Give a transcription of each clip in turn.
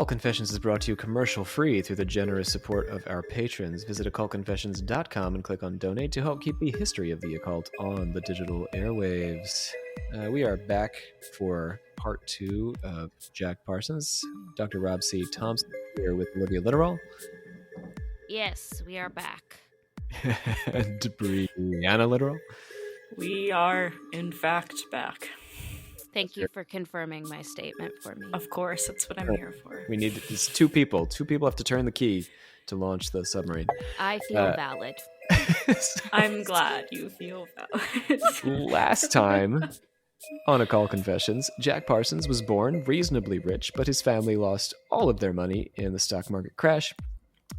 Occult Confessions is brought to you commercial-free through the generous support of our patrons. Visit occultconfessions.com and click on Donate to help keep the history of the occult on the digital airwaves. We are back for part 2 of Jack Parsons. Dr. Rob C. Thompson here with Olivia Litteral. Yes, we are back. And Brianna Litteral. We are, in fact, back. Thank you for confirming my statement for me. Of course, that's what I'm here for. We need these two people. Two people have to turn the key to launch the submarine. I feel valid. I'm glad you feel valid. Last time on Occult Confessions, Jack Parsons was born reasonably rich, but his family lost all of their money in the stock market crash,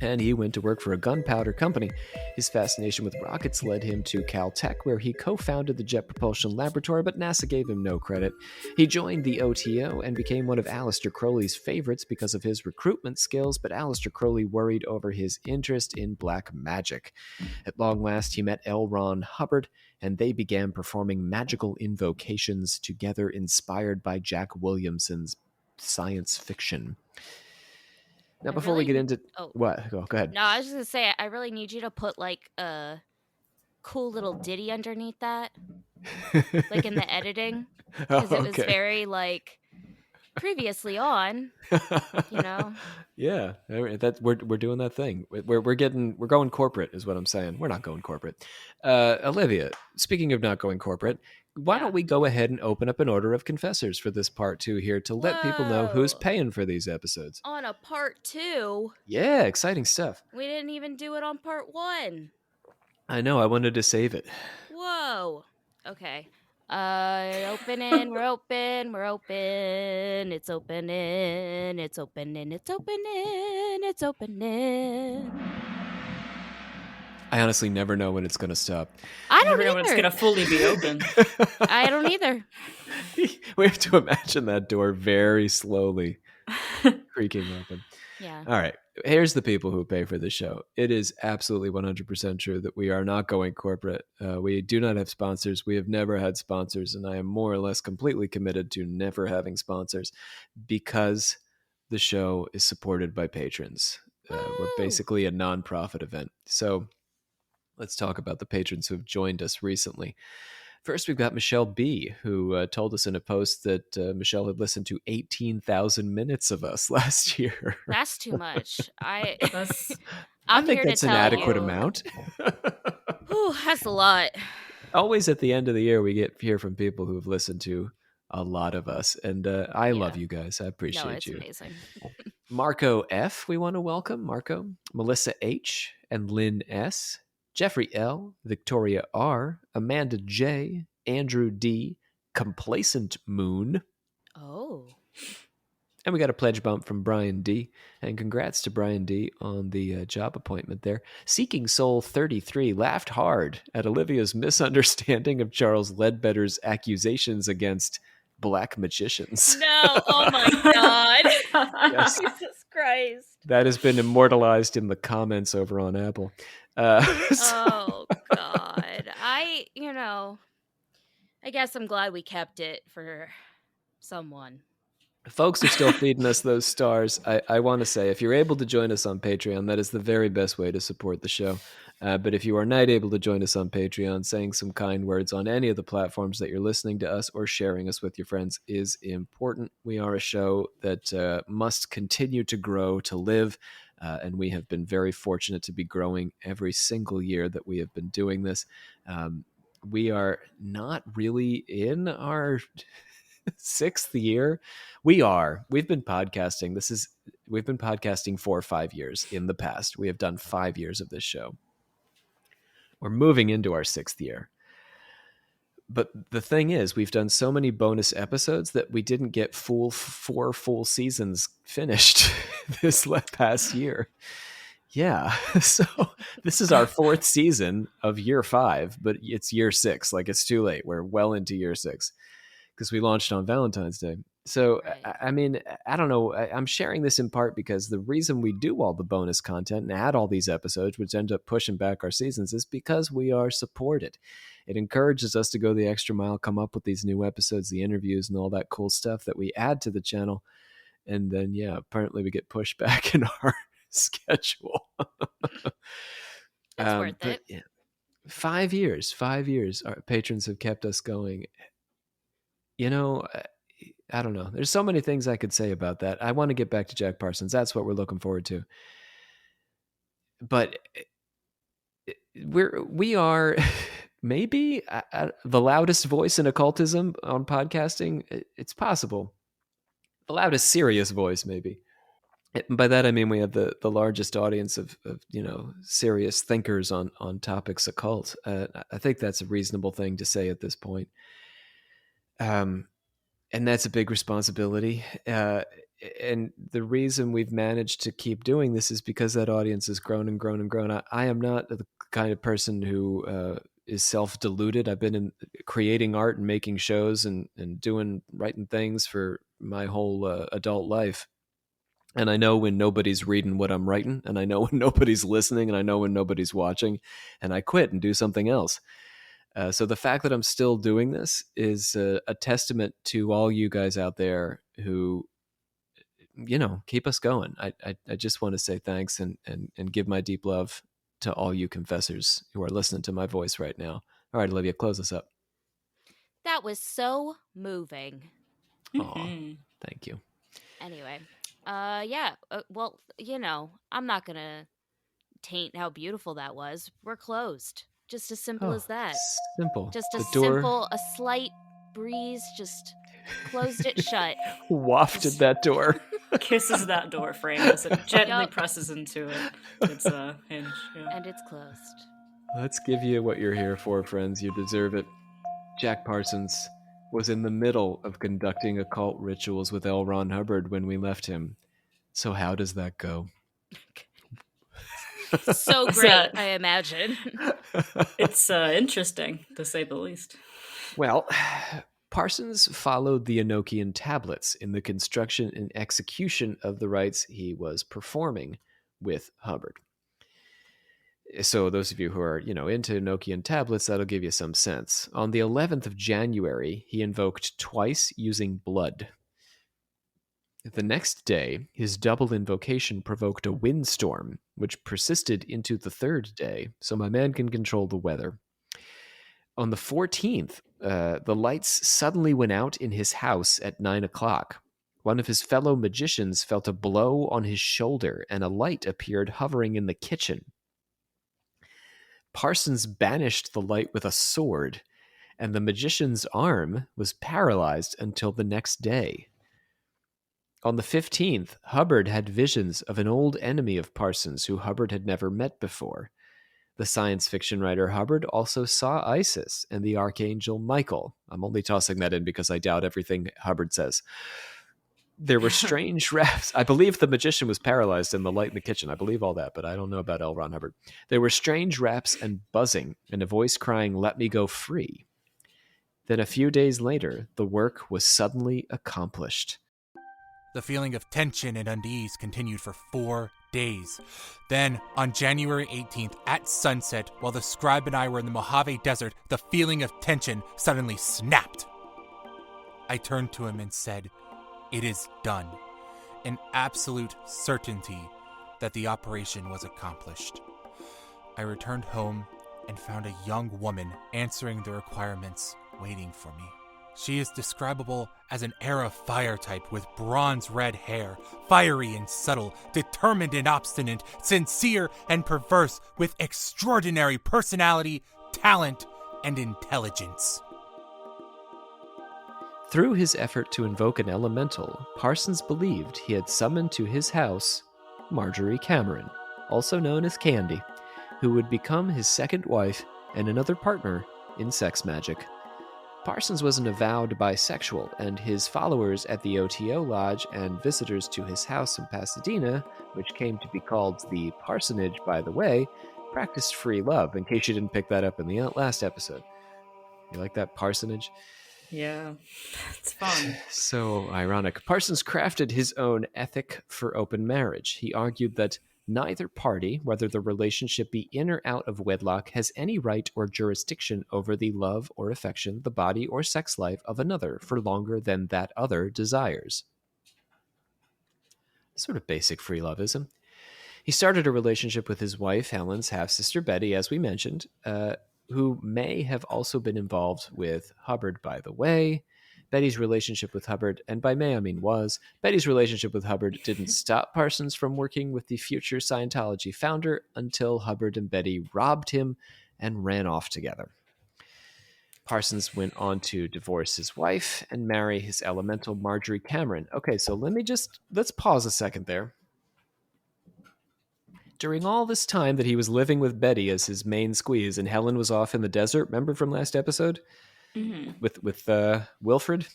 and he went to work for a gunpowder company. His fascination with rockets led him to Caltech, where he co-founded the Jet Propulsion Laboratory, but NASA gave him no credit. He joined the OTO and became one of Aleister Crowley's favorites because of his recruitment skills, but Aleister Crowley worried over his interest in black magic. At long last, he met L. Ron Hubbard, and they began performing magical invocations together, inspired by Jack Williamson's science fiction. Now, before we get into... What? Go ahead. No, I was just going to say, I really need you to put, like, a cool little ditty underneath that. Like, in the editing. Because it was very, like, previously on, you know? Yeah, we're doing that thing. We're going corporate, is what I'm saying. We're not going corporate. Olivia, speaking of not going corporate, why don't we go ahead and open up an order of confessors for this part 2 here to let people know who's paying for these episodes. On a part 2? Yeah, exciting stuff. We didn't even do it on part 1. I know, I wanted to save it. Whoa. Okay. Opening, we're open, it's opening, it's opening, it's opening, it's opening. I honestly never know when it's going to stop. I don't never know when it's going to fully be open. I don't either. We have to imagine that door very slowly creaking open. Yeah. All right. Here's the people who pay for the show. It is absolutely 100% true that we are not going corporate. We do not have sponsors. We have never had sponsors, and I am more or less completely committed to never having sponsors because the show is supported by patrons. We're basically a nonprofit event. So let's talk about the patrons who have joined us recently. First, we've got Michelle B., who told us in a post that Michelle had listened to 18,000 minutes of us last year. That's too much. I think that's an adequate amount. Ooh, that's a lot. Always at the end of the year, we hear from people who have listened to a lot of us. And I love you guys. I appreciate you. It's amazing. Marco F., we want to welcome. Marco, Melissa H., and Lynn S., Jeffrey L., Victoria R., Amanda J., Andrew D., Complacent Moon. Oh. And we got a pledge bump from Brian D. And congrats to Brian D. on the job appointment there. Seeking Soul 33 laughed hard at Olivia's misunderstanding of Charles Ledbetter's accusations against black magicians. No, oh my God. Yes. Jesus Christ. That has been immortalized in the comments over on Apple. Oh, God. I guess I'm glad we kept it for someone. Folks are still feeding us those stars. I want to say, if you're able to join us on Patreon, that is the very best way to support the show. But if you are not able to join us on Patreon, saying some kind words on any of the platforms that you're listening to us or sharing us with your friends is important. We are a show that must continue to grow, to live. And we have been very fortunate to be growing every single year that we have been doing this. We are not really in our 6th year. We've been podcasting. We've been podcasting for 5 years in the past. We have done 5 years of this show. We're moving into our 6th year. But the thing is, we've done so many bonus episodes that we didn't get 4 full seasons finished this past year. Yeah. So this is our 4th season of year 5, but it's year 6. Like, it's too late. We're well into year 6 because we launched on Valentine's Day. So, right. I mean, I don't know. I'm sharing this in part because the reason we do all the bonus content and add all these episodes, which end up pushing back our seasons, is because we are supported. It encourages us to go the extra mile, come up with these new episodes, the interviews, and all that cool stuff that we add to the channel. and then apparently we get pushed back in our schedule. It's worth it. Yeah, 5 years our patrons have kept us going. I don't know. There's so many things I could say about that. I want to get back to Jack Parsons. That's what we're looking forward to. But we are maybe the loudest voice in occultism on podcasting. It's possible. The loudest serious voice, maybe. And by that I mean we have the largest audience of serious thinkers on topics occult. I think that's a reasonable thing to say at this point. And that's a big responsibility. And the reason we've managed to keep doing this is because that audience has grown and grown and grown. I am not the kind of person who is self-deluded. I've been creating art and making shows and writing things for my whole adult life. And I know when nobody's reading what I'm writing, and I know when nobody's listening, and I know when nobody's watching, and I quit and do something else. So the fact that I'm still doing this is a testament to all you guys out there who, keep us going. I just want to say thanks and give my deep love to all you confessors who are listening to my voice right now. All right, Olivia, close us up. That was so moving. Aw, thank you. Anyway, well, I'm not going to taint how beautiful that was. We're closed. Just as simple as that. Simple. Just a slight breeze just closed it shut. Wafted that door. Kisses that door frame as it gently presses into its hinge. Yeah. And it's closed. Let's give you what you're here for, friends. You deserve it. Jack Parsons was in the middle of conducting occult rituals with L. Ron Hubbard when we left him. So how does that go? So great, I imagine. It's interesting, to say the least. Well, Parsons followed the Enochian tablets in the construction and execution of the rites he was performing with Hubbard. So those of you who are, into Enochian tablets, that'll give you some sense. On the 11th of January, he invoked twice using blood. The next day, his double invocation provoked a windstorm, which persisted into the third day, so my man can control the weather. On the 14th, the lights suddenly went out in his house at 9 o'clock. One of his fellow magicians felt a blow on his shoulder, and a light appeared hovering in the kitchen. Parsons banished the light with a sword, and the magician's arm was paralyzed until the next day. On the 15th, Hubbard had visions of an old enemy of Parsons who Hubbard had never met before. The science fiction writer Hubbard also saw Isis and the archangel Michael. I'm only tossing that in because I doubt everything Hubbard says. There were strange raps. I believe the magician was paralyzed in the light in the kitchen. I believe all that, but I don't know about L. Ron Hubbard. There were strange raps and buzzing, and a voice crying, "Let me go free." Then a few days later, the work was suddenly accomplished. The feeling of tension and unease continued for 4 days. Then, on January 18th, at sunset, while the scribe and I were in the Mojave Desert, the feeling of tension suddenly snapped. I turned to him and said, "It is done." An absolute certainty that the operation was accomplished. I returned home and found a young woman answering the requirements, waiting for me. She is describable as an air of fire type with bronze red hair, fiery and subtle, determined and obstinate, sincere and perverse, with extraordinary personality, talent, and intelligence. Through his effort to invoke an elemental, Parsons believed he had summoned to his house Marjorie Cameron, also known as Candy, who would become his second wife and another partner in sex magic. Parsons was an avowed bisexual, and his followers at the OTO Lodge and visitors to his house in Pasadena, which came to be called the Parsonage, by the way, practiced free love, in case you didn't pick that up in the last episode. You like that parsonage? Yeah, it's fun. So ironic. Parsons crafted his own ethic for open marriage. He argued that neither party, whether the relationship be in or out of wedlock, has any right or jurisdiction over the love or affection, the body or sex life of another for longer than that other desires. Sort of basic free loveism. He started a relationship with his wife, Helen's half-sister Betty, as we mentioned, who may have also been involved with Hubbard, by the way. Betty's relationship with Hubbard, and by may I mean was, Betty's relationship with Hubbard didn't stop Parsons from working with the future Scientology founder until Hubbard and Betty robbed him and ran off together. Parsons went on to divorce his wife and marry his elemental Marjorie Cameron. Okay, so let's pause a second there. During all this time that he was living with Betty as his main squeeze and Helen was off in the desert, remember from last episode? Mm-hmm. With Wilfred?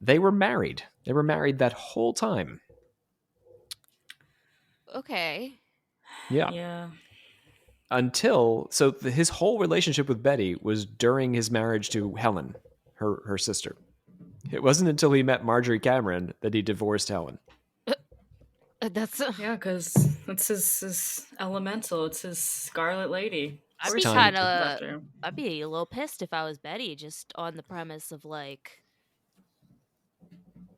They were married. They were married that whole time. Okay. Yeah. Until, his whole relationship with Betty was during his marriage to Helen, her sister. It wasn't until he met Marjorie Cameron that he divorced Helen. That's because it's his elemental. It's his Scarlet Lady. I'd be a little pissed if I was Betty, just on the premise of like.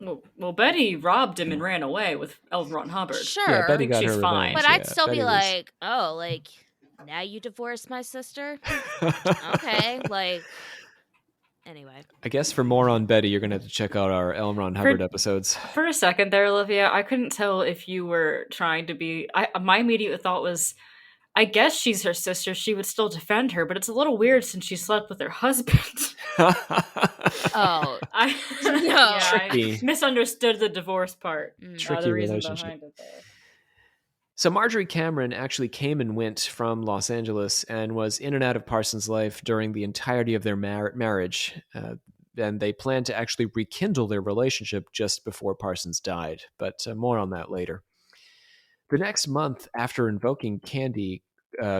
Well, Betty robbed him and ran away with L. Ron Hubbard. Sure, yeah, Betty got she's her fine, revenge. But I'd still Betty be was... like, oh, like now you divorced my sister. Okay, like. Anyway. I guess for more on Betty, you're going to have to check out our L. Ron Hubbard episodes. For a second there, Olivia, I couldn't tell if you were trying to be... my immediate thought was, I guess she's her sister. She would still defend her, but it's a little weird since she slept with her husband. Oh. I misunderstood the divorce part. Tricky relationship. So Marjorie Cameron actually came and went from Los Angeles and was in and out of Parsons' life during the entirety of their marriage. And they planned to actually rekindle their relationship just before Parsons died. But more on that later. The next month after invoking Candy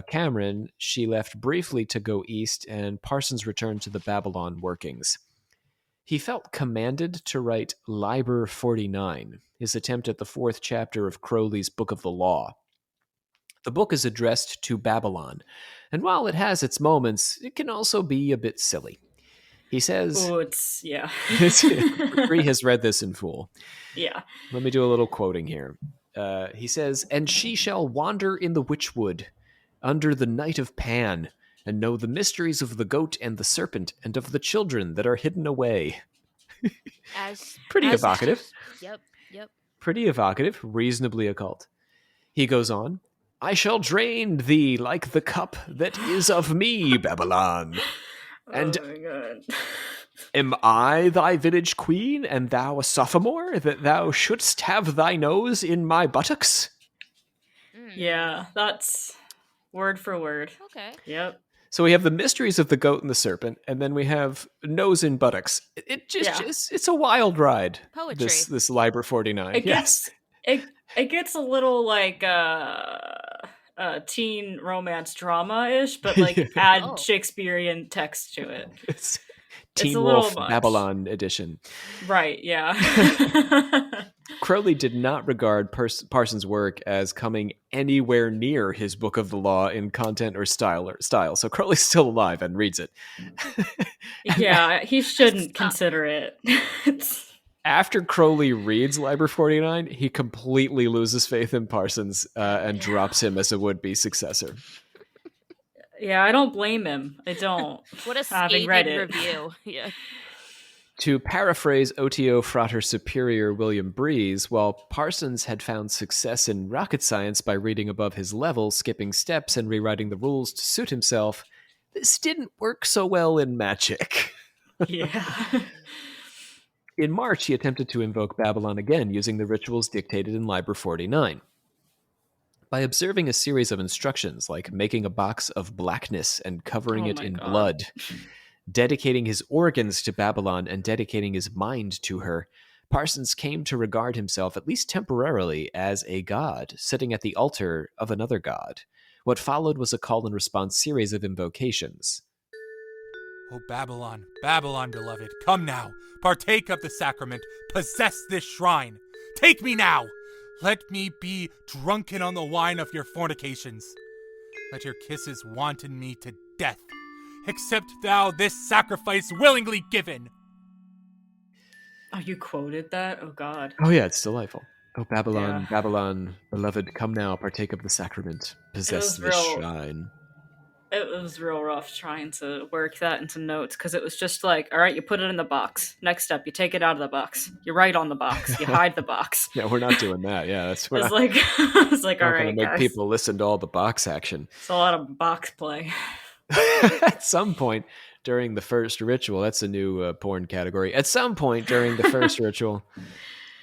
Cameron, she left briefly to go east, and Parsons returned to the Babylon workings. He felt commanded to write Liber 49, his attempt at the 4th chapter of Crowley's Book of the Law. The book is addressed to Babylon, and while it has its moments, it can also be a bit silly. He says... Oh, it's... Yeah. Bree has read this in full. Yeah. Let me do a little quoting here. He says, "And she shall wander in the witchwood, under the night of Pan, and know the mysteries of the goat and the serpent, and of the children that are hidden away." Pretty evocative. Yep. Pretty evocative, reasonably occult. He goes on, "I shall drain thee like the cup that is of me, Babylon. And oh my God. Am I thy village queen, and thou a sophomore, that thou shouldst have thy nose in my buttocks?" Yeah, that's word for word. Okay. Yep. So we have the mysteries of the goat and the serpent, and then we have nose in buttocks. It's a wild ride. Poetry. This Liber 49. It gets a little like teen romance drama-ish, but like add Shakespearean text to it. It's Teen Wolf Babylon edition. Right, yeah. Crowley did not regard Parsons' work as coming anywhere near his Book of the Law in content or style. So Crowley's still alive and reads it. Yeah, he shouldn't consider it. After Crowley reads Liber 49, he completely loses faith in Parsons and drops him as a would-be successor. Yeah, I don't blame him. I don't. What a scathing review. Yeah. To paraphrase OTO Frater Superior William Breeze, while Parsons had found success in rocket science by reading above his level, skipping steps, and rewriting the rules to suit himself, this didn't work so well in magic. Yeah. In March, he attempted to invoke Babylon again using the rituals dictated in Liber 49. By observing a series of instructions like making a box of blackness and covering it in blood, dedicating his organs to Babylon and dedicating his mind to her, Parsons came to regard himself, at least temporarily, as a god, sitting at the altar of another god. What followed was a call-and-response series of invocations. "O Babylon, Babylon, beloved, come now, partake of the sacrament, possess this shrine. Take me now! Let me be drunken on the wine of your fornications. Let your kisses wanton me to death. Accept thou this sacrifice willingly given." Oh, you quoted that? Oh, God. Oh, yeah, it's delightful. Oh, Babylon, Yeah. Babylon, beloved, come now, partake of the sacrament. Possess this shrine. It was real rough trying to work that into notes because it was just like, all right, you put it in the box. Next step, you take it out of the box. You write on the box. You hide the box. Yeah, we're not doing that. Yeah, We're not, it's like, all not going to right, make guys. people listen to all the box action. It's a lot of box play. At some point during the first ritual, that's a new porn category. At some point during the first ritual,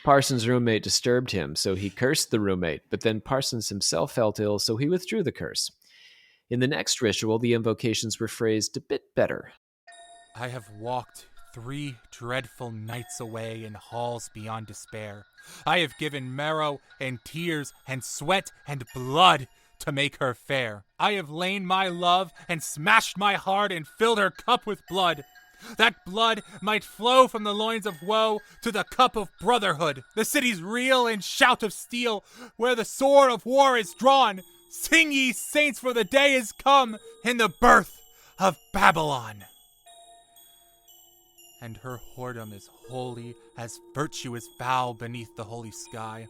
Parsons' roommate disturbed him, so he cursed the roommate, but then Parsons himself felt ill, so he withdrew the curse. In the next ritual, the invocations were phrased a bit better. I have walked 3 dreadful nights away in halls beyond despair. I have given marrow and tears and sweat and blood to make her fair. I have lain my love and smashed my heart and filled her cup with blood. That blood might flow from the loins of woe to the cup of brotherhood. The cities reel and shout of steel where the sword of war is drawn. Sing ye saints, for the day is come in the birth of Babylon. And her whoredom is holy as virtue is foul beneath the holy sky.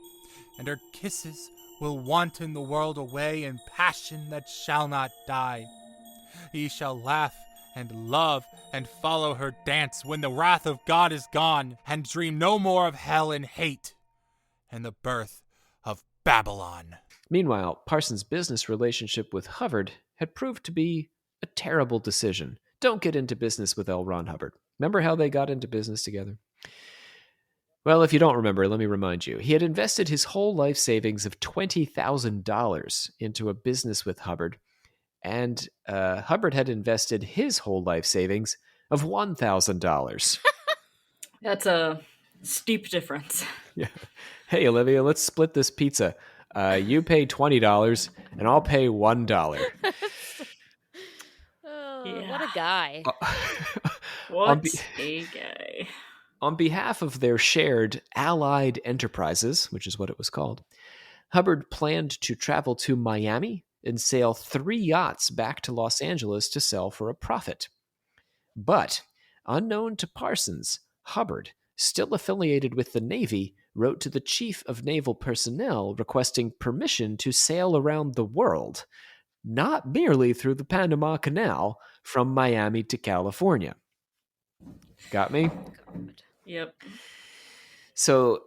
And her kisses will wanton the world away in passion that shall not die. Ye shall laugh and love and follow her dance when the wrath of God is gone, and dream no more of hell and hate and the birth of Babylon. Meanwhile, Parsons' business relationship with Hubbard had proved to be a terrible decision. Don't get into business with L. Ron Hubbard. Remember how they got into business together? Well, if you don't remember, let me remind you. He had invested his whole life savings of $20,000 into a business with Hubbard, and Hubbard had invested his whole life savings of $1,000. That's a steep difference. Yeah. Hey, Olivia, let's split this pizza. You pay $20, and I'll pay $1. What a guy. What a guy. On behalf of their shared Allied Enterprises, which is what it was called, Hubbard planned to travel to Miami and sail 3 yachts back to Los Angeles to sell for a profit. But, unknown to Parsons, Hubbard, still affiliated with the Navy, wrote to the Chief of Naval Personnel requesting permission to sail around the world, not merely through the Panama Canal from Miami to California. Got me? God. Yep. So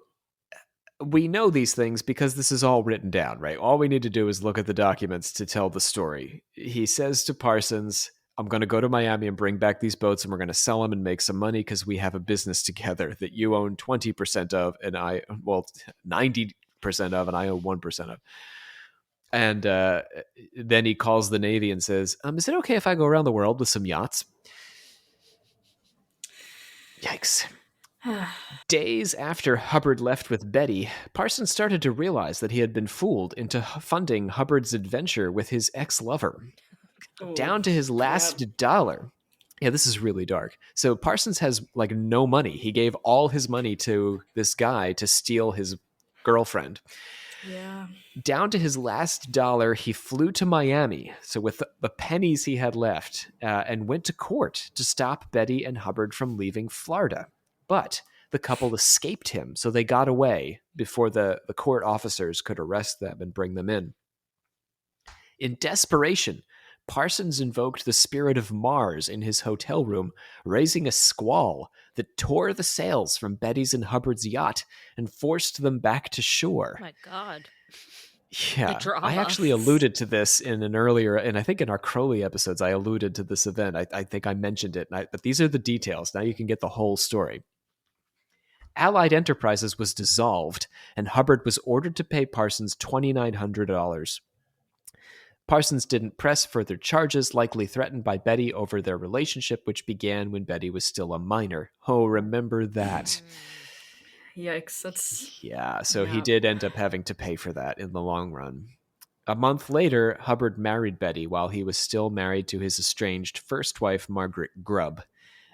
we know these things because this is all written down, right? All we need to do is look at the documents to tell the story. He says to Parsons, I'm going to go to Miami and bring back these boats, and we're going to sell them and make some money because we have a business together that you own 20% of, and 90% of, and I own 1% of. And then he calls the Navy and says, is it okay if I go around the world with some yachts? Yikes. Days after Hubbard left with Betty, Parsons started to realize that he had been fooled into funding Hubbard's adventure with his ex-lover. Down to his last dollar. Yeah, this is really dark. So Parsons has no money. He gave all his money to this guy to steal his girlfriend. Yeah. Down to his last dollar, he flew to Miami, so with the pennies he had left, and went to court to stop Betty and Hubbard from leaving Florida. But the couple escaped him, so they got away before the court officers could arrest them and bring them in. In desperation, Parsons invoked the spirit of Mars in his hotel room, raising a squall that tore the sails from Betty's and Hubbard's yacht and forced them back to shore. Oh my God. Yeah, I actually alluded to this in an earlier, and I think in our Crowley episodes, I alluded to this event. I think I mentioned it, but these are the details. Now you can get the whole story. Allied Enterprises was dissolved, and Hubbard was ordered to pay Parsons $2,900. Parsons didn't press further charges, likely threatened by Betty over their relationship, which began when Betty was still a minor. Oh, remember that. Yikes, Yeah, so he did end up having to pay for that in the long run. A month later, Hubbard married Betty while he was still married to his estranged first wife, Margaret Grubb.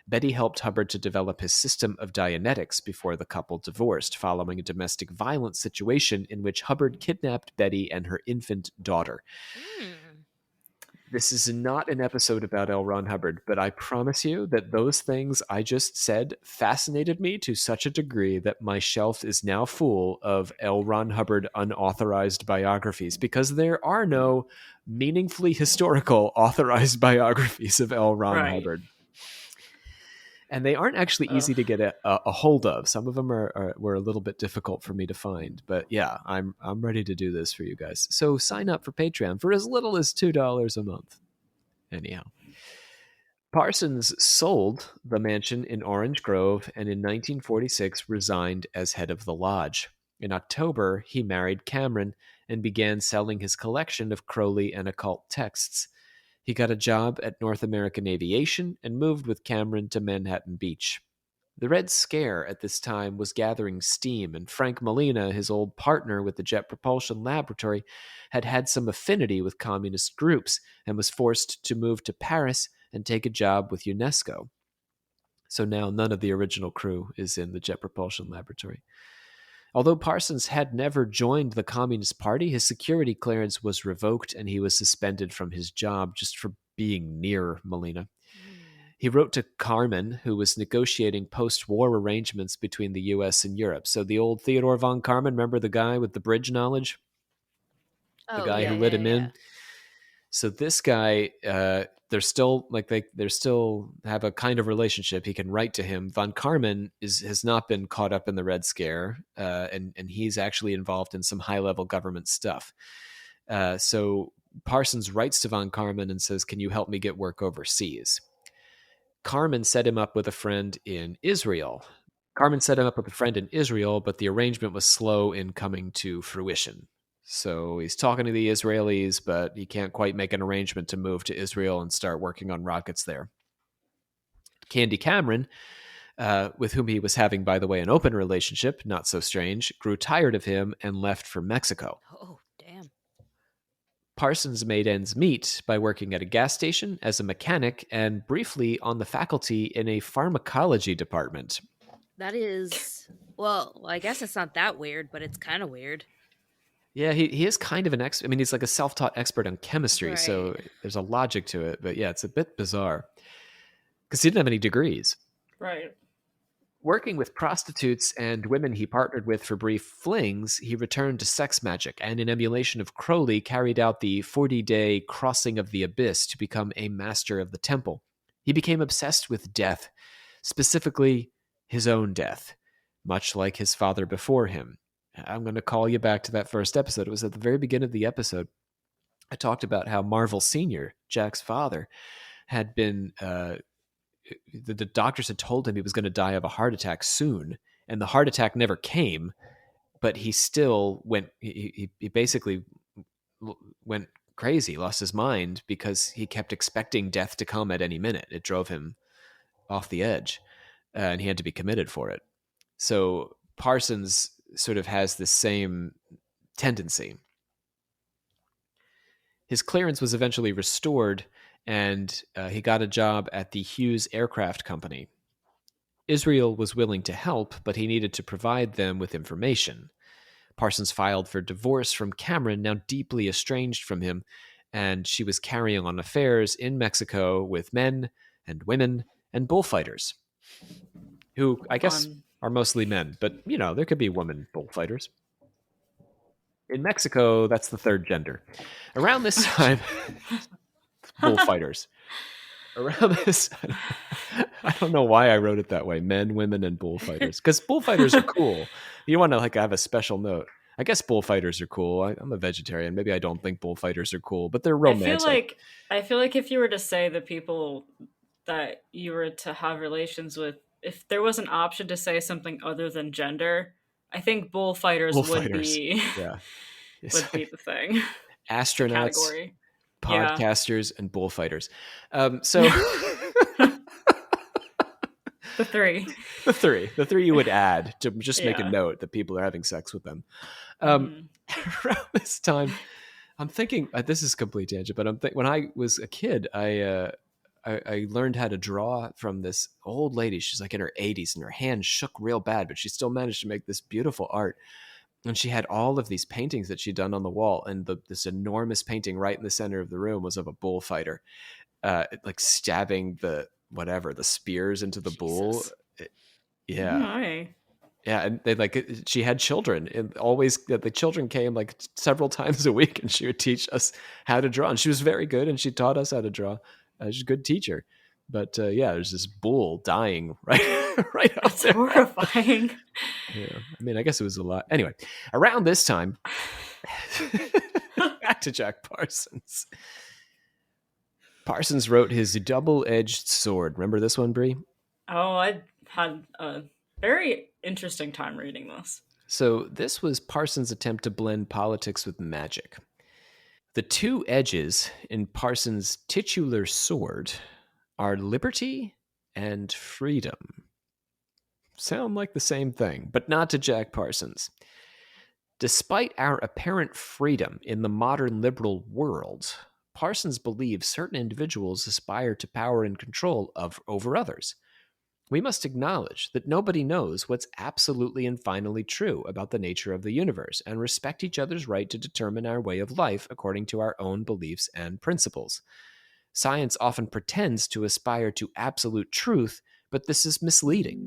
Betty helped Hubbard to develop his system of Dianetics before the couple divorced, following a domestic violence situation in which Hubbard kidnapped Betty and her infant daughter. This is not an episode about L. Ron Hubbard, but I promise you that those things I just said fascinated me to such a degree that my shelf is now full of L. Ron Hubbard unauthorized biographies, because there are no meaningfully historical authorized biographies of L. Ron Right. Hubbard. And they aren't actually easy to get a hold of. Some of them were a little bit difficult for me to find. But yeah, I'm ready to do this for you guys. So sign up for Patreon for as little as $2 a month. Anyhow, Parsons sold the mansion in Orange Grove and in 1946 resigned as head of the lodge. In October, he married Cameron and began selling his collection of Crowley and occult texts. He got a job at North American Aviation and moved with Cameron to Manhattan Beach. The Red Scare at this time was gathering steam, and Frank Molina, his old partner with the Jet Propulsion Laboratory, had had some affinity with communist groups and was forced to move to Paris and take a job with UNESCO. So now none of the original crew is in the Jet Propulsion Laboratory. Although Parsons had never joined the Communist Party, his security clearance was revoked and he was suspended from his job just for being near Molina. He wrote to Carmen, who was negotiating post-war arrangements between the U.S. and Europe. So the old Theodore von Karman, remember the guy with the bridge knowledge? The guy who let him in? So this guy, they're still have a kind of relationship. He can write to him. Von Karman has not been caught up in the Red Scare, and he's actually involved in some high-level government stuff. So Parsons writes to von Karman and says, "Can you help me get work overseas?" Carmen set him up with a friend in Israel. But the arrangement was slow in coming to fruition. So he's talking to the Israelis, but he can't quite make an arrangement to move to Israel and start working on rockets there. Candy Cameron, with whom he was having, by the way, an open relationship, not so strange, grew tired of him and left for Mexico. Oh, damn. Parsons made ends meet by working at a gas station as a mechanic and briefly on the faculty in a pharmacology department. That is, well, I guess it's not that weird, but it's kind of weird. Yeah, he is kind of an expert. I mean, he's like a self-taught expert on chemistry, so there's a logic to it. But yeah, it's a bit bizarre because he didn't have any degrees. Right. Working with prostitutes and women he partnered with for brief flings, he returned to sex magic and, in emulation of Crowley, carried out the 40-day crossing of the abyss to become a master of the temple. He became obsessed with death, specifically his own death, much like his father before him. I'm going to call you back to that first episode. It was at the very beginning of the episode. I talked about how Marvel Sr., Jack's father, had been... the doctors had told him he was going to die of a heart attack soon, and the heart attack never came, but he still went, he basically went crazy, lost his mind, because he kept expecting death to come at any minute. It drove him off the edge, and he had to be committed for it. So Parsons sort of has the same tendency. His clearance was eventually restored, and he got a job at the Hughes Aircraft Company. Israel was willing to help, but he needed to provide them with information. Parsons filed for divorce from Cameron, now deeply estranged from him, and she was carrying on affairs in Mexico with men and women and bullfighters, who I guess are mostly men, but, you know, there could be women bullfighters. In Mexico, that's the third gender. Around this time... bullfighters. Around this, I don't know why I wrote it that way. Men, women, and bullfighters. Because bullfighters are cool. You want to like have a special note. I guess bullfighters are cool. I'm a vegetarian. Maybe I don't think bullfighters are cool, but they're romantic. I feel like if you were to say the people that you were to have relations with, if there was an option to say something other than gender, I think bullfighters. Would be would be the thing. Astronauts. The category. Podcasters and bullfighters. So the three you would add to just make a note that people are having sex with them. Around this time, I'm thinking this is complete tangent, but when I was a kid, I learned how to draw from this old lady. She's like in her 80s, and her hand shook real bad, but she still managed to make this beautiful art. And she had all of these paintings that she'd done on the wall, and this enormous painting right in the center of the room was of a bullfighter, like stabbing the spears into the bull. Yeah. My. Yeah, and she had children, and always the children came like several times a week, and she would teach us how to draw. And she was very good, and she taught us how to draw. She's a good teacher. But there's this bull dying right out That's there. horrifying. Yeah, I mean, I guess it was a lot. Anyway, around this time, back to Jack Parsons. Parsons wrote his double-edged sword. Remember this one, Bree? Oh, I had a very interesting time reading this. So this was Parsons' attempt to blend politics with magic. The two edges in Parsons' titular sword are liberty and freedom. Sound like the same thing, but not to Jack Parsons. Despite our apparent freedom in the modern liberal world, Parsons believes certain individuals aspire to power and control over others. We must acknowledge that nobody knows what's absolutely and finally true about the nature of the universe, and respect each other's right to determine our way of life according to our own beliefs and principles. Science often pretends to aspire to absolute truth, but this is misleading.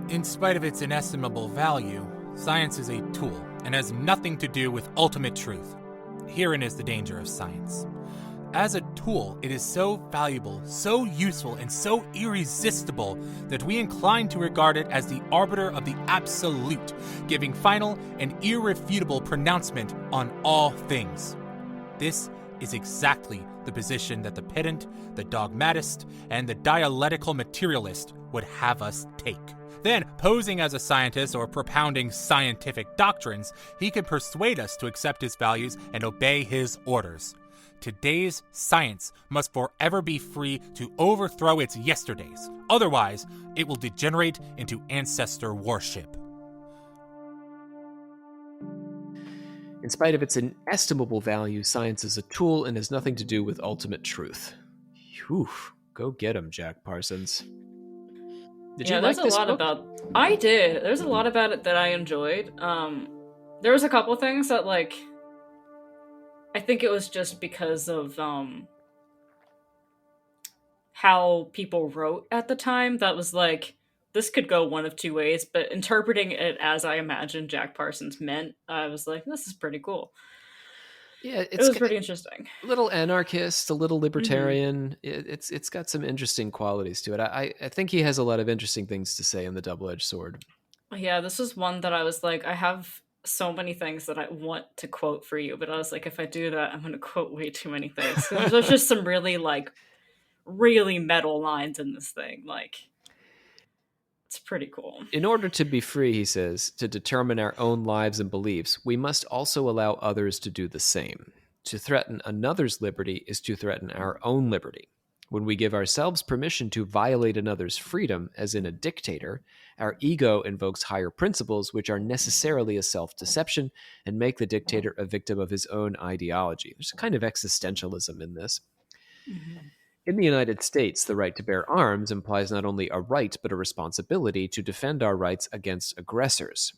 In spite of its inestimable value, science is a tool and has nothing to do with ultimate truth. Herein is the danger of science. As a tool, it is so valuable, so useful, and so irresistible that we incline to regard it as the arbiter of the absolute, giving final and irrefutable pronouncement on all things. This is exactly the position that the pedant, the dogmatist, and the dialectical materialist would have us take. Then, posing as a scientist or propounding scientific doctrines, he can persuade us to accept his values and obey his orders. Today's science must forever be free to overthrow its yesterdays. Otherwise, it will degenerate into ancestor worship. In spite of its inestimable value, science is a tool and has nothing to do with ultimate truth. Whew. Go get him, Jack Parsons. Did you like this book? I did. There's a lot about it that I enjoyed. There was a couple things that, like, I think it was just because of how people wrote at the time that was like, this could go one of two ways, but interpreting it as I imagined Jack Parsons meant, I was like, this is pretty cool. Yeah, it was pretty interesting. A little anarchist, a little libertarian. Mm-hmm. It's got some interesting qualities to it. I think he has a lot of interesting things to say in The Double-Edged Sword. Yeah, this was one that I was like, I have so many things that I want to quote for you, but I was like, if I do that, I'm going to quote way too many things. There's just some really metal lines in this thing. Like, it's pretty cool. In order to be free, he says, to determine our own lives and beliefs, we must also allow others to do the same. To threaten another's liberty is to threaten our own liberty. When we give ourselves permission to violate another's freedom, as in a dictator, our ego invokes higher principles which are necessarily a self-deception and make the dictator a victim of his own ideology. There's a kind of existentialism in this. Mm-hmm. In the United States, the right to bear arms implies not only a right but a responsibility to defend our rights against aggressors.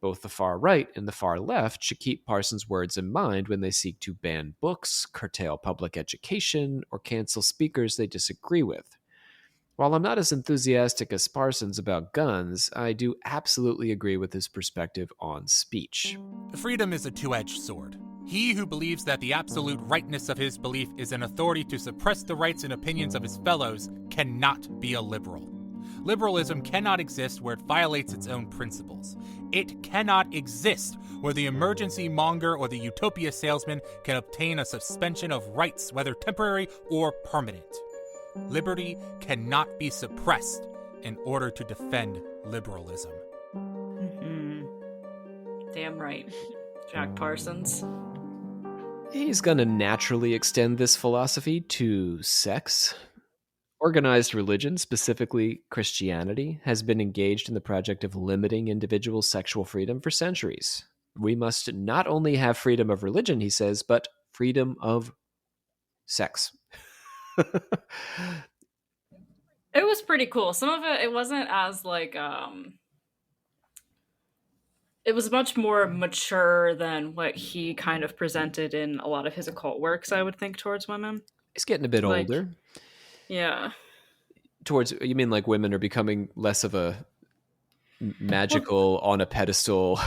Both the far right and the far left should keep Parsons' words in mind when they seek to ban books, curtail public education, or cancel speakers they disagree with. While I'm not as enthusiastic as Parsons about guns, I do absolutely agree with his perspective on speech. Freedom is a two-edged sword. He who believes that the absolute rightness of his belief is an authority to suppress the rights and opinions of his fellows cannot be a liberal. Liberalism cannot exist where it violates its own principles. It cannot exist where the emergency monger or the utopia salesman can obtain a suspension of rights, whether temporary or permanent. Liberty cannot be suppressed in order to defend liberalism. Mm-hmm. Damn right, Jack Parsons. He's going to naturally extend this philosophy to sex. Organized religion, specifically Christianity, has been engaged in the project of limiting individual sexual freedom for centuries. We must not only have freedom of religion, he says, but freedom of sex. It was pretty cool. Some of it wasn't as like it was much more mature than what he kind of presented in a lot of his occult works, I would think, towards women. He's getting a bit older. Yeah. You mean like women are becoming less of a magical on a pedestal?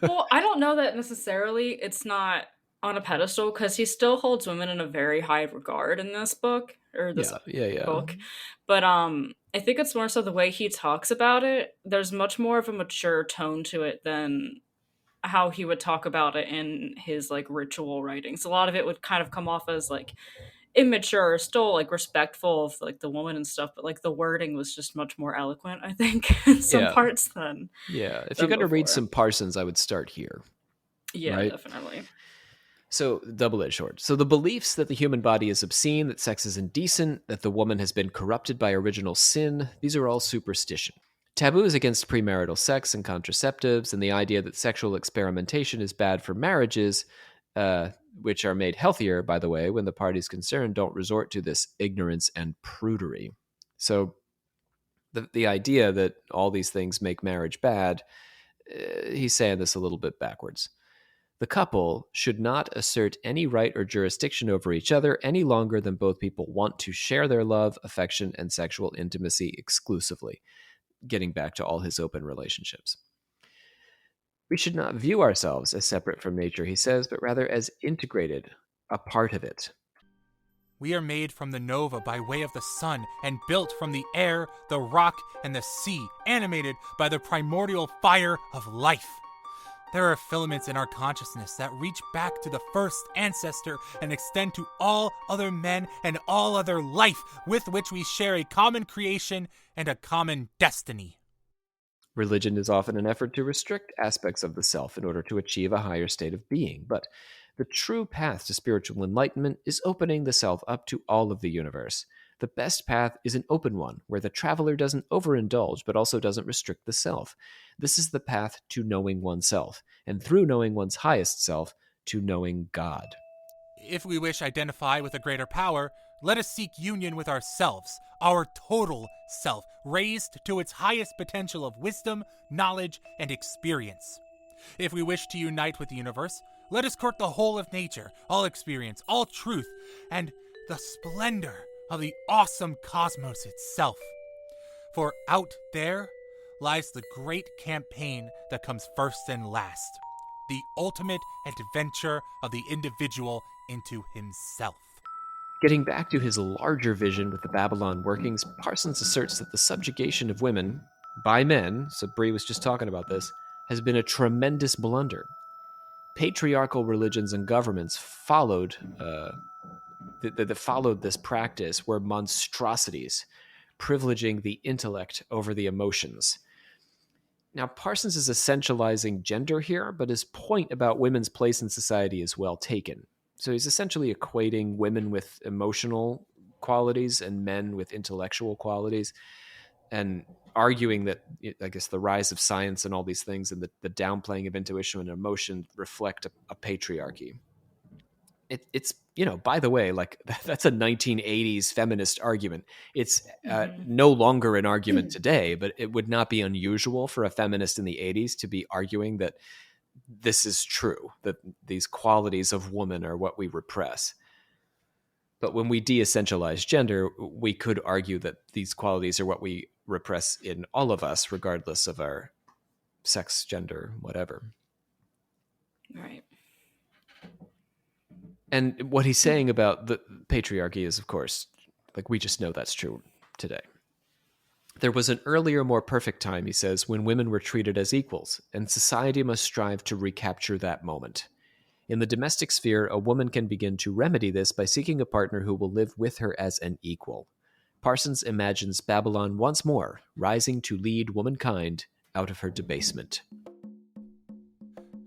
Well, I don't know that necessarily it's not on a pedestal, because he still holds women in a very high regard in this book, or this book. But I think it's more so the way he talks about it. There's much more of a mature tone to it than how he would talk about it in his like ritual writings. A lot of it would kind of come off as like immature, still like respectful of like the woman and stuff, but like the wording was just much more eloquent, I think, in some parts than if you're going to read some Parsons, I would start here. Yeah, right? Definitely. So, double-edged sword. So the beliefs that the human body is obscene, that sex is indecent, that the woman has been corrupted by original sin, these are all superstition. Taboos against premarital sex and contraceptives, and the idea that sexual experimentation is bad for marriages, which are made healthier, by the way, when the parties concerned don't resort to this ignorance and prudery. So the idea that all these things make marriage bad, he's saying this a little bit backwards. The couple should not assert any right or jurisdiction over each other any longer than both people want to share their love, affection, and sexual intimacy exclusively. Getting back to all his open relationships. We should not view ourselves as separate from nature, he says, but rather as integrated, a part of it. We are made from the nova by way of the sun, and built from the air, the rock, and the sea, animated by the primordial fire of life. There are filaments in our consciousness that reach back to the first ancestor and extend to all other men and all other life with which we share a common creation and a common destiny. Religion is often an effort to restrict aspects of the self in order to achieve a higher state of being, but the true path to spiritual enlightenment is opening the self up to all of the universe. The best path is an open one, where the traveler doesn't overindulge but also doesn't restrict the self. This is the path to knowing oneself, and through knowing one's highest self, to knowing God. If we wish to identify with a greater power, let us seek union with ourselves, our total self, raised to its highest potential of wisdom, knowledge, and experience. If we wish to unite with the universe, let us court the whole of nature, all experience, all truth, and the splendor of the awesome cosmos itself. For out there lies the great campaign that comes first and last, the ultimate adventure of the individual into himself. Getting back to his larger vision with the Babylon workings, Parsons asserts that the subjugation of women by men, so Bree was just talking about this, has been a tremendous blunder. Patriarchal religions and governments followed that followed this practice were monstrosities, privileging the intellect over the emotions. Now, Parsons is essentializing gender here, but his point about women's place in society is well taken. So he's essentially equating women with emotional qualities and men with intellectual qualities, and arguing that, I guess, the rise of science and all these things and the downplaying of intuition and emotion reflect a patriarchy. It's, by the way, like that's a 1980s feminist argument. It's no longer an argument today, but it would not be unusual for a feminist in the 80s to be arguing that this is true, that these qualities of woman are what we repress. But when we de-essentialize gender, we could argue that these qualities are what we repress in all of us, regardless of our sex, gender, whatever. Right. And what he's saying about the patriarchy is, of course, like we just know that's true today. There was an earlier, more perfect time, he says, when women were treated as equals, and society must strive to recapture that moment. In the domestic sphere, a woman can begin to remedy this by seeking a partner who will live with her as an equal. Parsons imagines Babylon once more rising to lead womankind out of her debasement.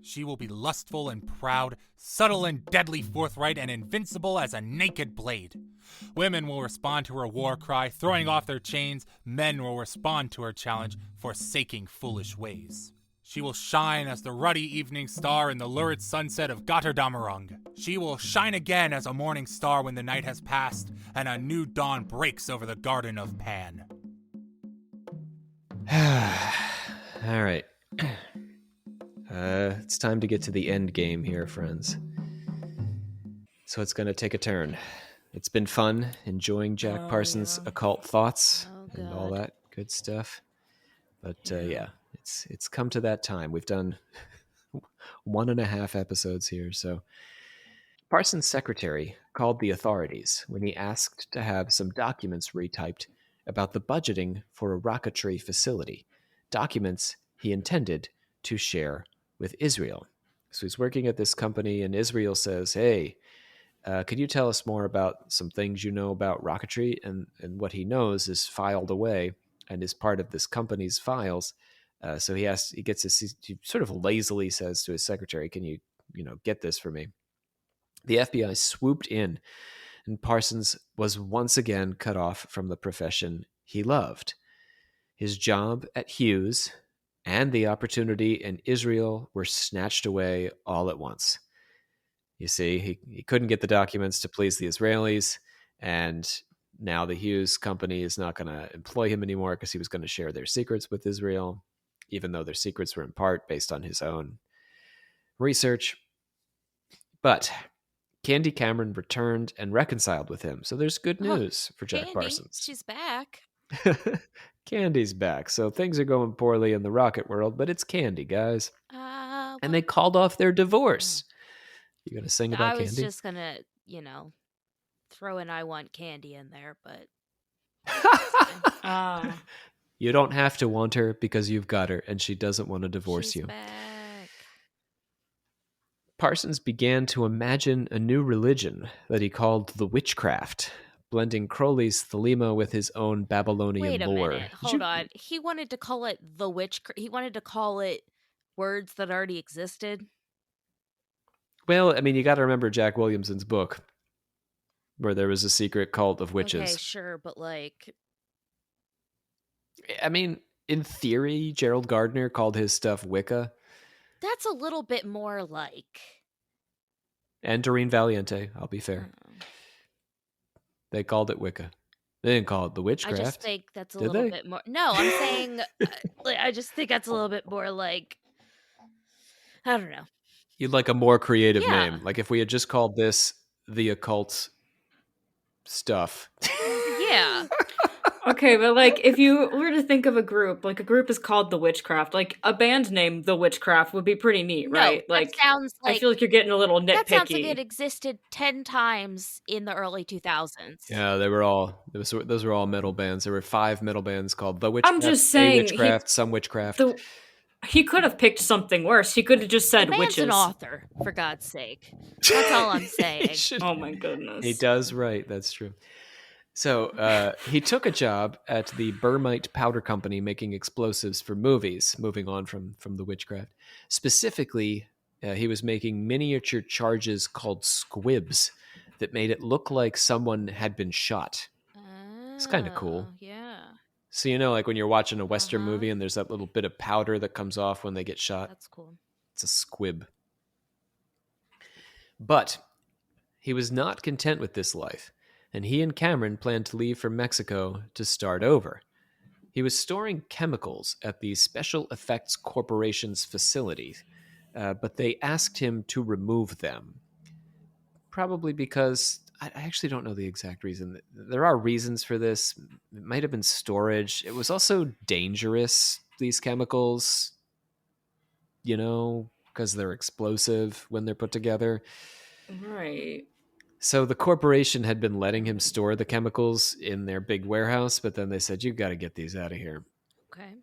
She will be lustful and proud, subtle and deadly forthright, and invincible as a naked blade. Women will respond to her war cry, throwing off their chains. Men will respond to her challenge, forsaking foolish ways. She will shine as the ruddy evening star in the lurid sunset of Götterdammerung. She will shine again as a morning star when the night has passed and a new dawn breaks over the garden of Pan. All right. It's time to get to the end game here, friends. So it's going to take a turn. It's been fun enjoying Jack Parsons' occult thoughts and all that good stuff. But yeah, it's come to that time. We've done 1.5 episodes here. So Parsons' secretary called the authorities when he asked to have some documents retyped about the budgeting for a rocketry facility. Documents he intended to share with Israel. So he's working at this company, and Israel says, hey, could you tell us more about some things you know about rocketry? And what he knows is filed away and is part of this company's files. So he sort of lazily says to his secretary, can you get this for me? The FBI swooped in, and Parsons was once again cut off from the profession he loved. His job at Hughes and the opportunity in Israel were snatched away all at once. You see, he couldn't get the documents to please the Israelis, and now the Hughes company is not going to employ him anymore because he was going to share their secrets with Israel, even though their secrets were in part based on his own research. But Candy Cameron returned and reconciled with him, so there's good news for Jack Parsons. She's back. Candy's back, so things are going poorly in the rocket world, but it's Candy, guys. And they called off their divorce. You gonna sing about Candy? I was just gonna, throw an "I want Candy" in there, but you don't have to want her because you've got her, and she doesn't want to divorce you. Back. Parsons began to imagine a new religion that he called the witchcraft, blending Crowley's Thelema with his own Babylonian lore. Wait a minute, hold on. He wanted to call it the witchcraft. He wanted to call it words that already existed. Well, I mean, you got to remember Jack Williamson's book, where there was a secret cult of witches. Okay, sure, but I mean, in theory, Gerald Gardner called his stuff Wicca. That's a little bit more like... And Doreen Valiente, I'll be fair. They called it Wicca. They didn't call it the witchcraft. I just think that's a little bit more... No, I'm saying... I just think that's a little bit more like... I don't know. You'd like a more creative name. Like if we had just called this the occult stuff. Yeah. Okay, but if you were to think of a group is called the Witchcraft, a band name, the Witchcraft, would be pretty neat, right? That sounds like... I feel like you're getting a little nitpicky. That sounds like it existed 10 times in the early 2000s. Yeah, those were all metal bands. There were 5 metal bands called the Witchcraft, I'm just saying, Witchcraft, some Witchcraft. He could have picked something worse. He could have just said the man's witches. An author, for God's sake. That's all I'm saying. Oh my goodness. He does write, that's true. So he took a job at the Burmite Powder Company making explosives for movies, moving on from the witchcraft. Specifically, he was making miniature charges called squibs that made it look like someone had been shot. It's kind of cool. Yeah. So when you're watching a Western movie and there's that little bit of powder that comes off when they get shot. That's cool. It's a squib. But he was not content with this life, and he and Cameron planned to leave for Mexico to start over. He was storing chemicals at the Special Effects Corporation's facility, but they asked him to remove them. Probably because... I actually don't know the exact reason. There are reasons for this. It might have been storage. It was also dangerous, these chemicals, because they're explosive when they're put together. Right. So the corporation had been letting him store the chemicals in their big warehouse, but then they said, you've got to get these out of here. Okay.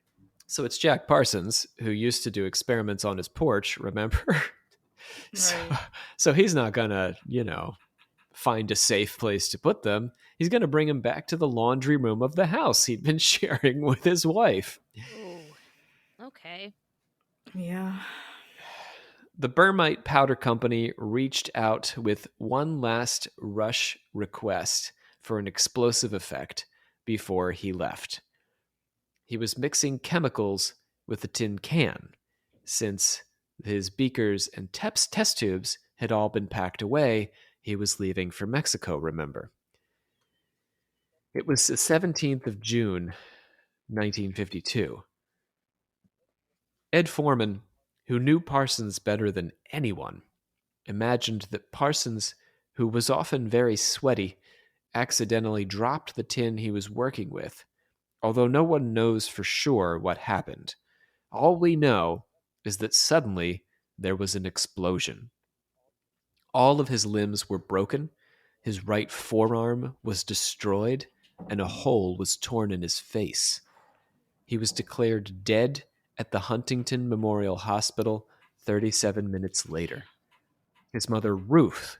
So it's Jack Parsons, who used to do experiments on his porch, remember? Right. So he's not going to, find a safe place to put them. He's going to bring them back to the laundry room of the house he'd been sharing with his wife. Oh, okay. Yeah. The Burmite Powder Company reached out with one last rush request for an explosive effect before he left. He was mixing chemicals with a tin can, since his beakers and test tubes had all been packed away. He was leaving for Mexico, remember. It was the 17th of June, 1952. Ed Foreman, who knew Parsons better than anyone, imagined that Parsons, who was often very sweaty, accidentally dropped the tin he was working with, although no one knows for sure what happened. All we know is that suddenly there was an explosion. All of his limbs were broken, his right forearm was destroyed, and a hole was torn in his face. He was declared dead at the Huntington Memorial Hospital 37 minutes later. His mother, Ruth,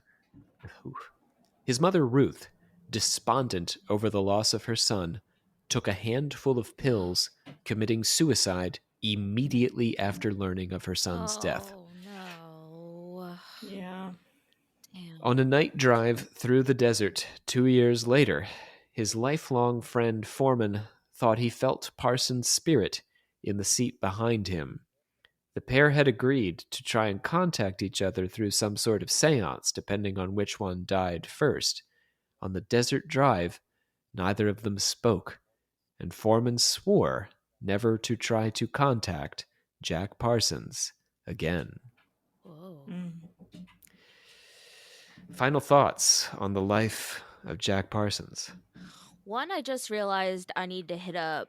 despondent over the loss of her son, took a handful of pills, committing suicide immediately after learning of her son's death. Oh, no. Yeah. Damn. On a night drive through the desert 2 years later, his lifelong friend Foreman thought he felt Parsons' spirit in the seat behind him. The pair had agreed to try and contact each other through some sort of seance, depending on which one died first. On the desert drive, neither of them spoke, and Foreman swore never to try to contact Jack Parsons again. Whoa. Final thoughts on the life of Jack Parsons? One, I just realized I need to hit up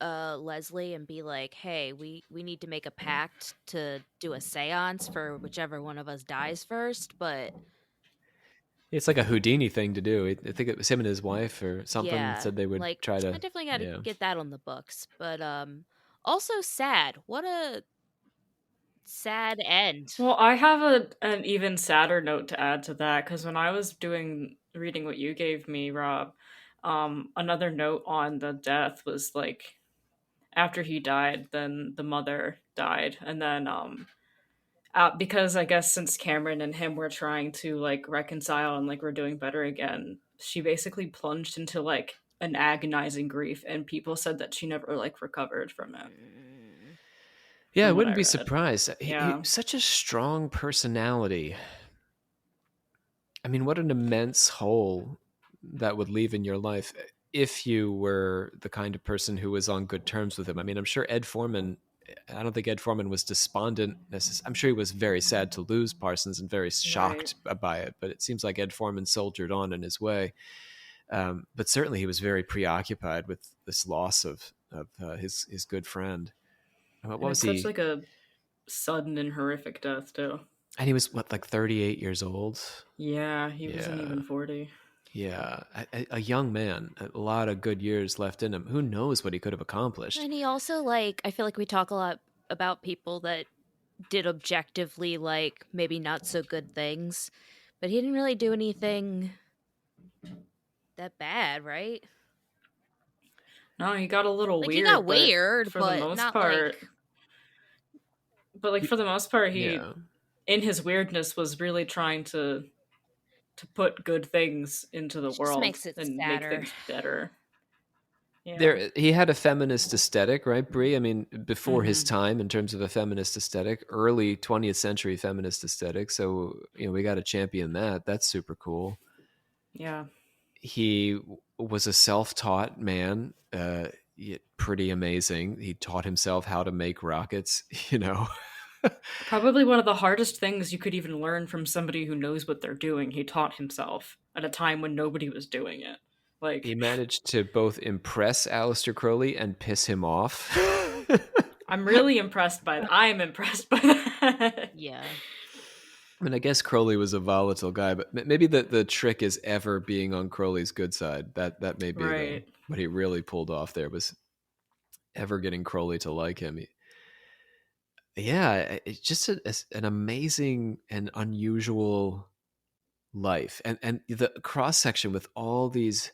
Leslie and be like, hey, we need to make a pact to do a seance for whichever one of us dies first, but It's like a Houdini thing to do. I think it was him and his wife or something yeah, said they would like, try to. I definitely gotta get that on the books. But also sad. What a sad end. Well, I have an even sadder note to add to that, because when I was reading what you gave me, Rob, another note on the death was like after he died, then the mother died, and then because I guess since Cameron and him were trying to like reconcile and like we're doing better again, she basically plunged into like an agonizing grief, and people said that she never like recovered from it. Yeah, I From what wouldn't I be read. surprised. Yeah. Such a strong personality. I mean, what an immense hole that would leave in your life if you were the kind of person who was on good terms with him. I mean, I'm sure Ed Foreman, I don't think Ed Foreman was despondent. I'm sure he was very sad to lose Parsons and very shocked by it, but it seems like Ed Foreman soldiered on in his way. But certainly he was very preoccupied with this loss of his good friend. What and was it's he? such like a sudden and horrific death too. And he was what, like 38 years old? Yeah, he wasn't even 40. Yeah, a young man, a lot of good years left in him. Who knows what he could have accomplished? And he also, like, I feel like we talk a lot about people that did objectively, like, maybe not so good things, but he didn't really do anything that bad, right? No, he got a little like, weird. He got weird, for but the most not part. like. But like for the most part, he Yeah. in his weirdness was really trying to put good things into the world makes it and sadder. make things better. Yeah. He had a feminist aesthetic, right, Brie? I mean, before his time in terms of a feminist aesthetic, early 20th century feminist aesthetic. So, we got to champion that. That's super cool. Yeah. He was a self-taught man, pretty amazing. He taught himself how to make rockets, Probably one of the hardest things you could even learn from somebody who knows what they're doing. He taught himself at a time when nobody was doing it. Like, he managed to both impress Aleister Crowley and piss him off. I'm really impressed by that. I'm impressed by that. Yeah. I mean, I guess Crowley was a volatile guy, but maybe the trick is ever being on Crowley's good side. That may be what he really pulled off there, was ever getting Crowley to like him. It's just an amazing and unusual life, and the cross section with all these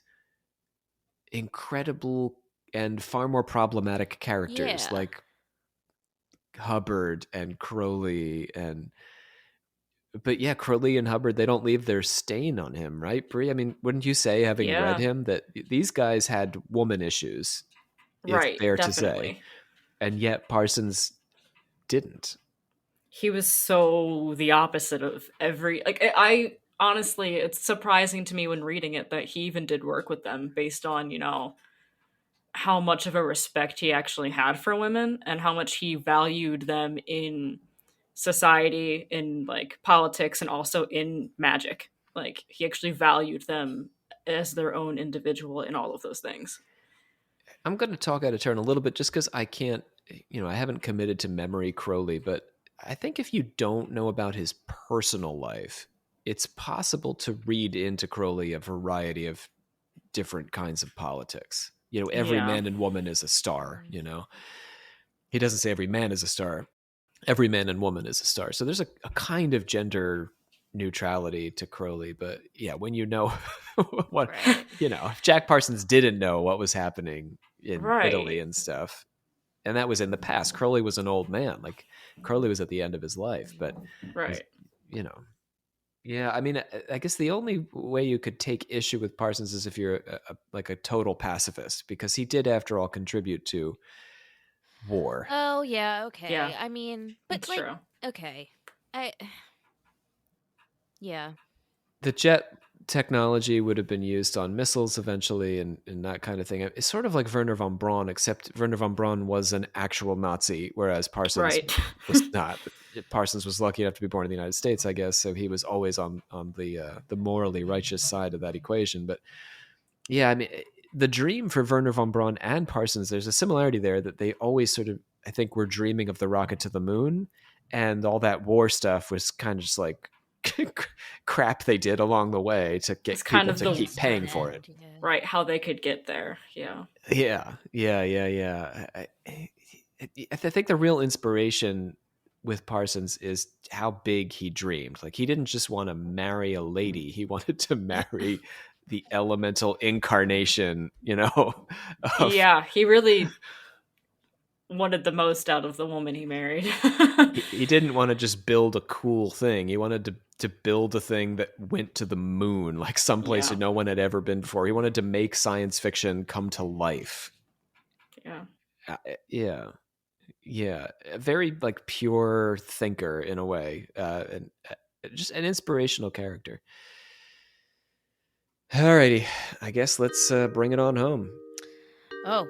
incredible and far more problematic characters like Hubbard and Crowley but yeah, Crowley and Hubbard, they don't leave their stain on him, right, Brie? I mean, wouldn't you say, having read him, that these guys had woman issues? It's fair to say. And yet Parsons didn't. He was so the opposite of every... Like, I honestly, it's surprising to me when reading it that he even did work with them based on, how much of a respect he actually had for women and how much he valued them in society, in like politics, and also in magic. Like, he actually valued them as their own individual in all of those things. I'm going to talk out of turn a little bit just because I can't, I haven't committed to memory Crowley, but I think if you don't know about his personal life, it's possible to read into Crowley a variety of different kinds of politics. Every man and woman is a star, He doesn't say every man is a star. Every man and woman is a star. So there's a kind of gender neutrality to Crowley, but yeah, when you know what, if Jack Parsons didn't know what was happening in Italy and stuff, and that was in the past. Crowley was an old man. Like, Crowley was at the end of his life, but yeah, I mean, I guess the only way you could take issue with Parsons is if you're a total pacifist, because he did, after all, contribute to war. Oh, yeah, okay. Yeah, I mean, but that's true. Okay. Yeah. The jet technology would have been used on missiles eventually and that kind of thing. It's sort of like Werner von Braun, except Werner von Braun was an actual Nazi, whereas Parsons was not. Parsons was lucky enough to be born in the United States, I guess, so he was always on the morally righteous side of that equation. But yeah, I mean, the dream for Werner von Braun and Parsons, there's a similarity there that they always sort of, I think, were dreaming of the rocket to the moon, and all that war stuff was kind of just like crap they did along the way to get people to keep paying for it. Right, how they could get there. Yeah. I think the real inspiration with Parsons is how big he dreamed. Like, he didn't just want to marry a lady, he wanted to marry the elemental incarnation, Yeah, he really wanted the most out of the woman he married. He didn't want to just build a cool thing. He wanted to build a thing that went to the moon, like someplace no one had ever been before. He wanted to make science fiction come to life. Yeah. A very like pure thinker in a way, and just an inspirational character. Alrighty, I guess let's bring it on home. Oh,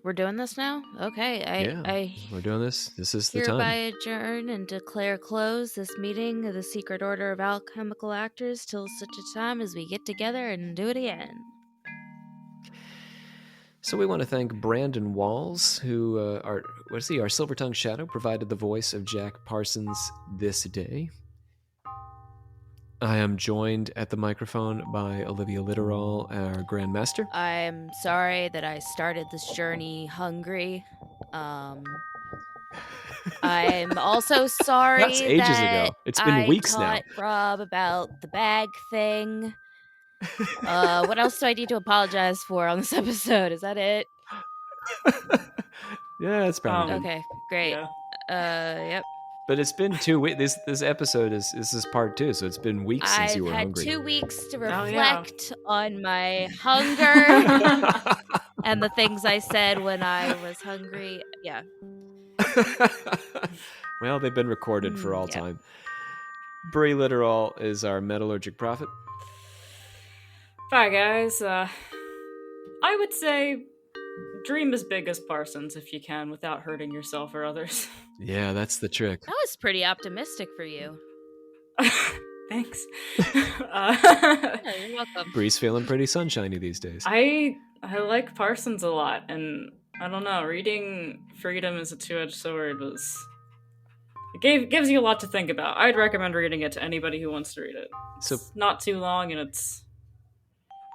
we're doing this now? Okay, we're doing this. This is the hereby time. adjourn and declare close this meeting of the Secret Order of Alchemical Actors till such a time as we get together and do it again. So we want to thank Brandon Walls, who our Silver-Tongued Shadow, provided the voice of Jack Parsons this day. I am joined at the microphone by Olivia Litterall, our Grandmaster. I'm sorry that I started this journey hungry. I'm also sorry That's ages that ago. It's been weeks I taught Rob about the bag thing. What else do I need to apologize for on this episode? Is that it? Yeah, that's probably good. Okay, great. Yeah. Yep. But it's been 2 weeks. This episode is part 2, so it's been weeks since you were hungry. I've had 2 weeks to reflect on my hunger and the things I said when I was hungry. Yeah. Well, they've been recorded for all time. Bree Litterall is our metallurgic prophet. Bye, guys. I would say dream as big as Parsons if you can without hurting yourself or others. Yeah, that's the trick. That was pretty optimistic for you. Thanks. Yeah, you're welcome. Bree's feeling pretty sunshiny these days. I like Parsons a lot, and I don't know, reading Freedom is a Two-Edged Sword gives you a lot to think about. I'd recommend reading it to anybody who wants to read it. It's not too long, and it's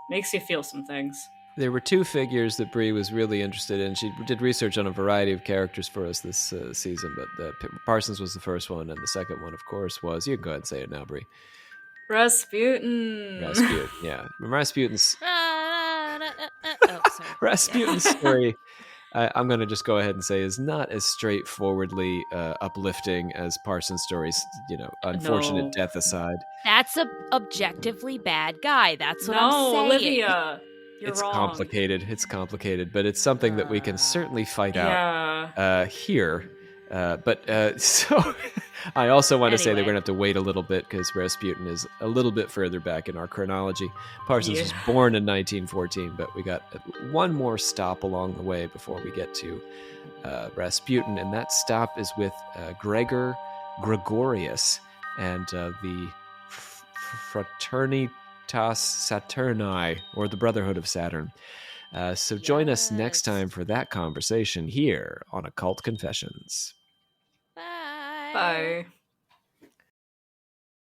makes you feel some things. There were 2 figures that Bree was really interested in. She did research on a variety of characters for us this season, but Parsons was the first one, and the second one, of course, was... You can go ahead and say it now, Bree. Rasputin, yeah. Rasputin's... sorry. Rasputin's story, I'm going to just go ahead and say, is not as straightforwardly uplifting as Parsons' stories, unfortunate death aside. That's a objectively bad guy. That's what I'm saying. Olivia. You're wrong. It's complicated, but it's something that we can certainly fight out here. So I also want to say that we're going to have to wait a little bit because Rasputin is a little bit further back in our chronology. Parsons was born in 1914, but we got one more stop along the way before we get to Rasputin, and that stop is with Gregorius and the Fraternitas Saturni, or the Brotherhood of Saturn. So join us next time for that conversation here on Occult Confessions. Bye. Bye.